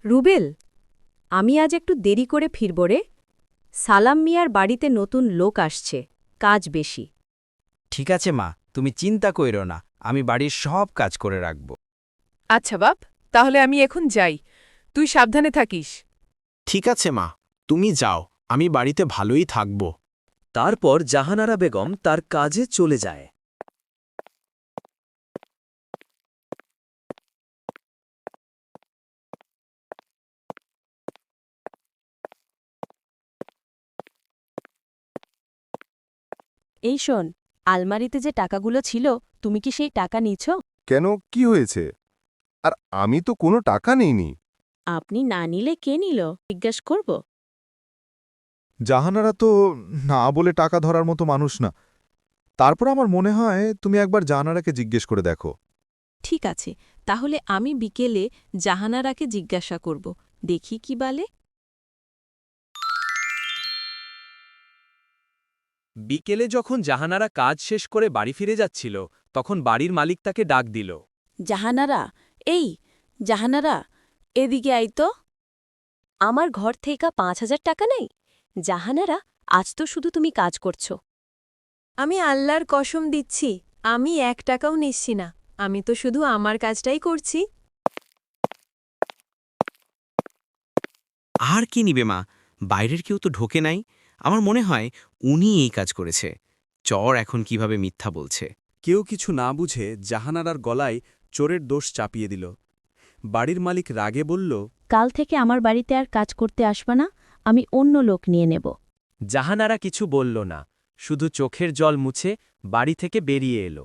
রুবেল, আমি আজ একটু দেরি করে ফিরব রে। সালাম মিয়ার বাড়িতে নতুন লোক আসছে, কাজ বেশি। ঠিক আছে মা, তুমি চিন্তা কইরো না, আমি বাড়ির সব কাজ করে রাখব। আচ্ছা বাপ, তাহলে আমি এখন যাই। তুই সাবধানে থাকিস। ঠিক আছে মা, তুমি যাও, আমি বাড়িতে ভালোই থাকব। তারপর জাহানারা বেগম তার কাজে চলে যায়। এই শোন, আলমারিতে যে টাকাগুলো ছিল, তুমি কি সেই টাকা নিছ? কেন, কি হয়েছে? আর আমি তো কোনো টাকা নেইনি। আপনি না নিলে কে নিল জিজ্ঞেস করব? জাহানারা তো না বলে টাকা ধরার মতো মানুষ না। তারপর আমার মনে হয় তুমি একবার জাহানারাকে জিজ্ঞেস করে দেখো। ঠিক আছে, তাহলে আমি বিকেলে জাহানারাকে জিজ্ঞাসা করব, দেখি কি বলে। বিকেলে যখন জাহানারা কাজ শেষ করে বাড়ি ফিরে যাচ্ছিল, তখন বাড়ির মালিক তাকে ডাক দিল। জাহানারা, এই জাহানারা, এদিকে আই তো। আমার ঘর থেকে ৫,০০০ টাকা নেই? জাহানারা, আজ তো শুধু তুমি কাজ করছো। আমি আল্লাহর কসম দিচ্ছি, আমি ১ টাকাও নিচ্ছি না। আমি তো শুধু আমার কাজটাই করছি। আর কি নিবে মা, বাইরের কেউ তো ঢোকে নাই। আমার মনে হয় উনি এই কাজ করেছে। চর এখন কিভাবে মিথ্যা বলছে। কেউ কিছু না বুঝে জাহানারার গলায় চোরের দোষ চাপিয়ে দিল। বাড়ির মালিক রাগে বলল, কাল থেকে আমার বাড়িতে আর কাজ করতে আসবা না, আমি অন্য লোক নিয়ে নেব। জাহানারা কিছু বলল না, শুধু চোখের জল মুছে বাড়ি থেকে বেরিয়ে এলো।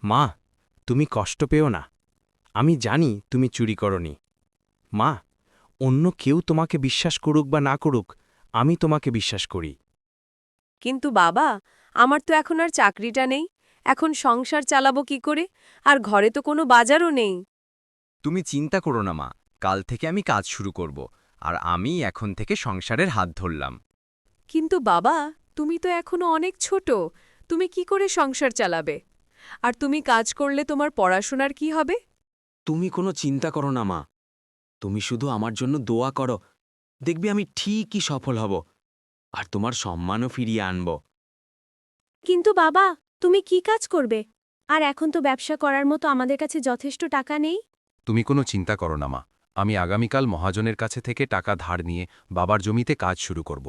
মা, তুমি কষ্ট পেও না। আমি জানি তুমি চুরি করনি। মা, অন্য কেউ তোমাকে বিশ্বাস করুক বা না করুক, আমি তোমাকে বিশ্বাস করি। কিন্তু বাবা, আমার তো এখন আর চাকরিটা নেই। এখন সংসার চালাবো কি করে? আর ঘরে তো কোনো বাজারও নেই। তুমি চিন্তা করো না মা, কাল থেকে আমি কাজ শুরু করব, আর আমি এখন থেকে সংসারের হাত ধরলাম। কিন্তু বাবা, তুমি তো এখনো অনেক ছোট। তুমি কি করে সংসার চালাবে? আর তুমি কাজ করলে তোমার পড়াশোনার কি হবে? তুমি কোনো চিন্তা করো না মা, তুমি শুধু আমার জন্য দোয়া করো। দেখবি আমি ঠিকই সফল হব, আর তোমার সম্মানও ফিরিয়ে আনব। কিন্তু বাবা, তুমি কি কাজ করবে? আর এখন তো ব্যবসা করার মতো আমাদের কাছে যথেষ্ট টাকা নেই। তুমি কোনো চিন্তা করো না মা, আমি আগামীকাল মহাজনের কাছে থেকে টাকা ধার নিয়ে বাবার জমিতে কাজ শুরু করব।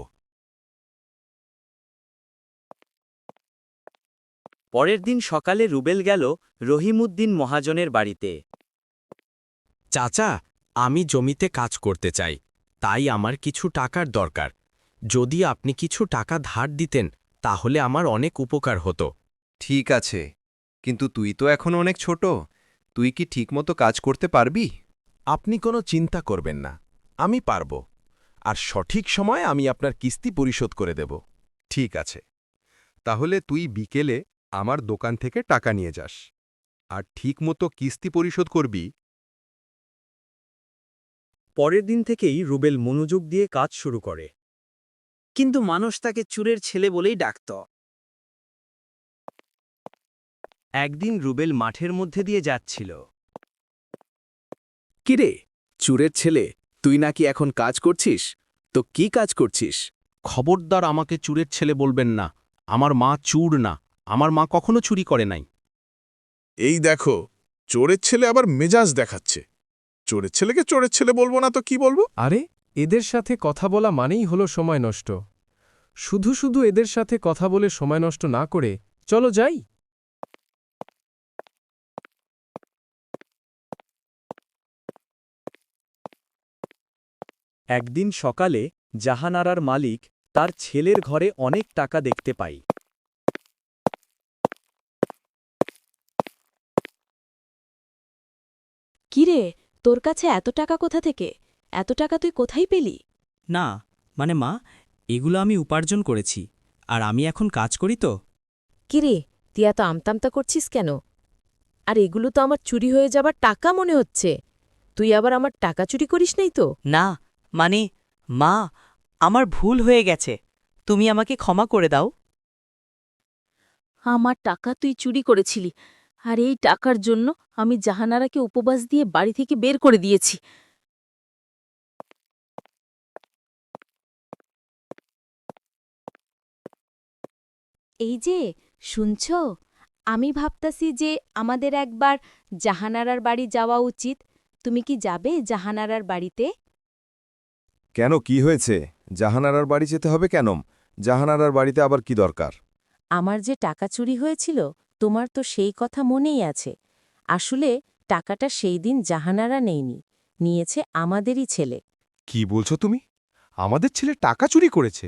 পরের দিন সকালে রুবেল গেল রহিমউদ্দিন মহাজনের বাড়িতে। চাচা, আমি জমিতে কাজ করতে চাই, তাই আমার কিছু টাকার দরকার। যদি আপনি কিছু টাকা ধার দিতেন তাহলে আমার অনেক উপকার হতো। ঠিক আছে, কিন্তু তুই তো এখন অনেক ছোট। তুই কি ঠিকমতো কাজ করতে পারবি? আপনি কোনো চিন্তা করবেন না, আমি পারব। আর সঠিক সময় আমি আপনার কিস্তি পরিশোধ করে দেব। ঠিক আছে, তাহলে তুই বিকেলে আমার দোকান থেকে টাকা নিয়ে যাস, আর ঠিকমতো কিস্তি পরিশোধ করবি। পরের দিন থেকেই রুবেল মনোযোগ দিয়ে কাজ শুরু করে। কিন্তু মানুষ তাকে চুরের ছেলে বলেই ডাকত। একদিন রুবেল মাঠের মধ্যে দিয়ে যাচ্ছিল। কিরে, চুরের ছেলে, তুই নাকি এখন কাজ করছিস? তো কি কাজ করছিস? খবরদার আমাকে চুরের ছেলে বলবেন না। আমার মা চুর না, আমার মা কখনো চুরি করে নাই। এই দেখো, চোরের ছেলে আবার মেজাজ দেখাচ্ছে। চোরের ছেলেকে চোরের ছেলে বলবো না তো কি বলবো? আরে, এদের সাথে কথা বলা মানেই হলো সময় নষ্ট। শুধু শুধু এদের সাথে কথা বলে সময় নষ্ট না করে চলো যাই। একদিন সকালে জাহানারার মালিক তার ছেলের ঘরে অনেক টাকা দেখতে পায়। কিরে, তোর কাছে এত টাকা কোথা থেকে? এত টাকা তুই কোথায় পেলি? না, মানে মা, এগুলো আমি উপার্জন করেছি, আর আমি এখন কাজ করি তো। কিরে, তুই এত আমতামতা করছিস কেন? আর এগুলো তো আমার চুরি হয়ে যাবার টাকা মনে হচ্ছে। তুই আবার আমার টাকা চুরি করিস নাই তো? না, মানে মা, আমার ভুল হয়ে গেছে, তুমি আমাকে ক্ষমা করে দাও। আমার টাকা তুই চুরি করেছিলি, আর এই টাকার জন্য আমি জাহানারাকে উপবাস দিয়ে বাড়ি থেকে বের করে দিয়েছি। এই যে শুনছ, আমি ভাবতাছি যে আমাদের একবার জাহানারার বাড়ি যাওয়া উচিত। তুমি কি যাবে জাহানারার বাড়িতে? কেন, কি হয়েছে? জাহানারার বাড়ি যেতে হবে কেন? জাহানারার বাড়িতে আবার কি দরকার? আমার যে টাকা চুরি হয়েছিল, তোমার তো সেই কথা মনেই আছে। আসলে টাকাটা সেই দিন জাহানারা নেয়নি, নিয়েছে আমাদেরই ছেলে। কি বলছো তুমি? আমাদের ছেলে টাকা চুরি করেছে?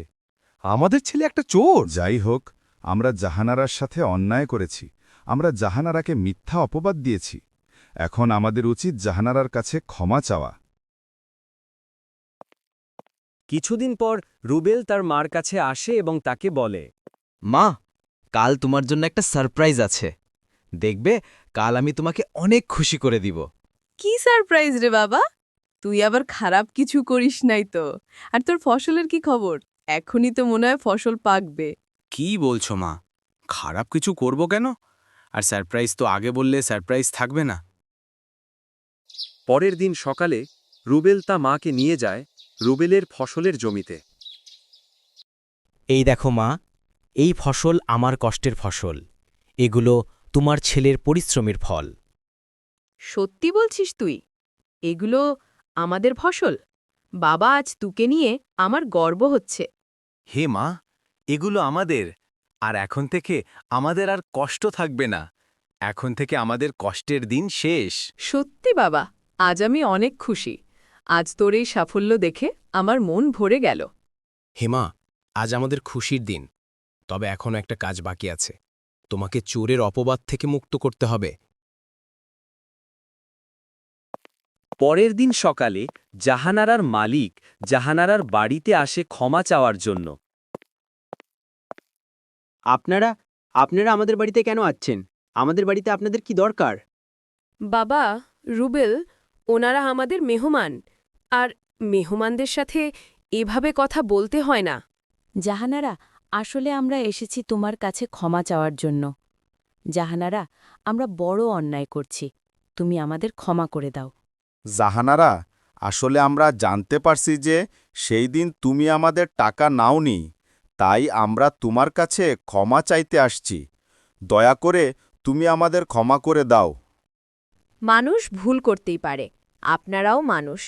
আমাদের ছেলে একটা চোর? যাই হোক, আমরা জাহানারার সাথে অন্যায় করেছি। আমরা জাহানারাকে মিথ্যা অপবাদ দিয়েছি। এখন আমাদের উচিত জাহানারার কাছে ক্ষমা চাওয়া। কিছুদিন পর রুবেল তার মার কাছে আসে এবং তাকে বলে, মা, কাল তোমার জন্য একটা সারপ্রাইজ আছে। দেখবে, কাল আমি তোমাকে অনেক খুশি করে দিব। কি সারপ্রাইজ রে বাবা? তুই আবার খারাপ কিছু করিস নাই তো? আর তোর ফসলের কি খবর? এখনই তো মনে হয় ফসল পাকবে। কি বলছো মা? খারাপ কিছু করব কেন? আর সারপ্রাইজ তো আগে বললে সারপ্রাইজ থাকবে না। পরের দিন সকালে রুবেল তা মাকে নিয়ে যায় রুবেলের ফসলের জমিতে। এই দেখো মা, এই ফসল আমার কষ্টের ফসল। এগুলো তোমার ছেলের পরিশ্রমের ফল। সত্যি বলছিস তুই? এগুলো আমাদের ফসল? বাবা, আজ তুকে নিয়ে আমার গর্ব হচ্ছে। হে মা, এগুলো আমাদের। আর এখন থেকে আমাদের আর কষ্ট থাকবে না। এখন থেকে আমাদের কষ্টের দিন শেষ। সত্যি বাবা, আজ আমি অনেক খুশি। আজ তোর এই সাফল্য দেখে আমার মন ভরে গেল। হেমা, আজ আমাদের খুশির দিন। তবে এখনও একটা কাজ বাকি আছে। তোমাকে চোরের অপবাদ থেকে মুক্ত করতে হবে। পরের দিন সকালে জাহানারার মালিক জাহানারার বাড়িতে আসে ক্ষমা চাওয়ার জন্য। আপনারা আমাদের বাড়িতে কেন আসছেন? আমাদের বাড়িতে আপনাদের কি দরকার? বাবা, রুবেল, ওনারা আমাদের মেহমান। আর মেহমানদের সাথে এভাবে কথা বলতে হয় না। জাহানারা, আসলে আমরা এসেছি তোমার কাছে ক্ষমা চাওয়ার জন্য। জাহানারা, আমরা বড় অন্যায় করছি, তুমি আমাদের ক্ষমা করে দাও। জাহানারা, আসলে আমরা জানতে পারছি যে সেই দিন তুমি আমাদের টাকা নাওনি, তাই আমরা তোমার কাছে ক্ষমা চাইতে আসছি। দয়া করে তুমি আমাদের ক্ষমা করে দাও। মানুষ ভুল করতেই পারে, আপনারাও মানুষ,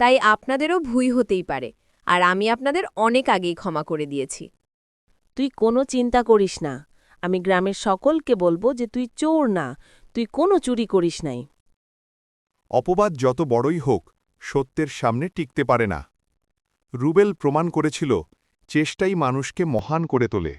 তাই আপনাদেরও ভুল হতেই পারে। আর আমি আপনাদের অনেক আগেই ক্ষমা করে দিয়েছি। তুই কোনো চিন্তা করিস না, আমি গ্রামের সকলকে বলবো যে তুই চোর না, তুই কোনো চুরি করিস নাই। অপবাদ যত বড়ই হোক, সত্যের সামনে টিকতে পারে না। রুবেল প্রমাণ করেছিল, চেষ্টাই মানুষকে মহান করে তোলে।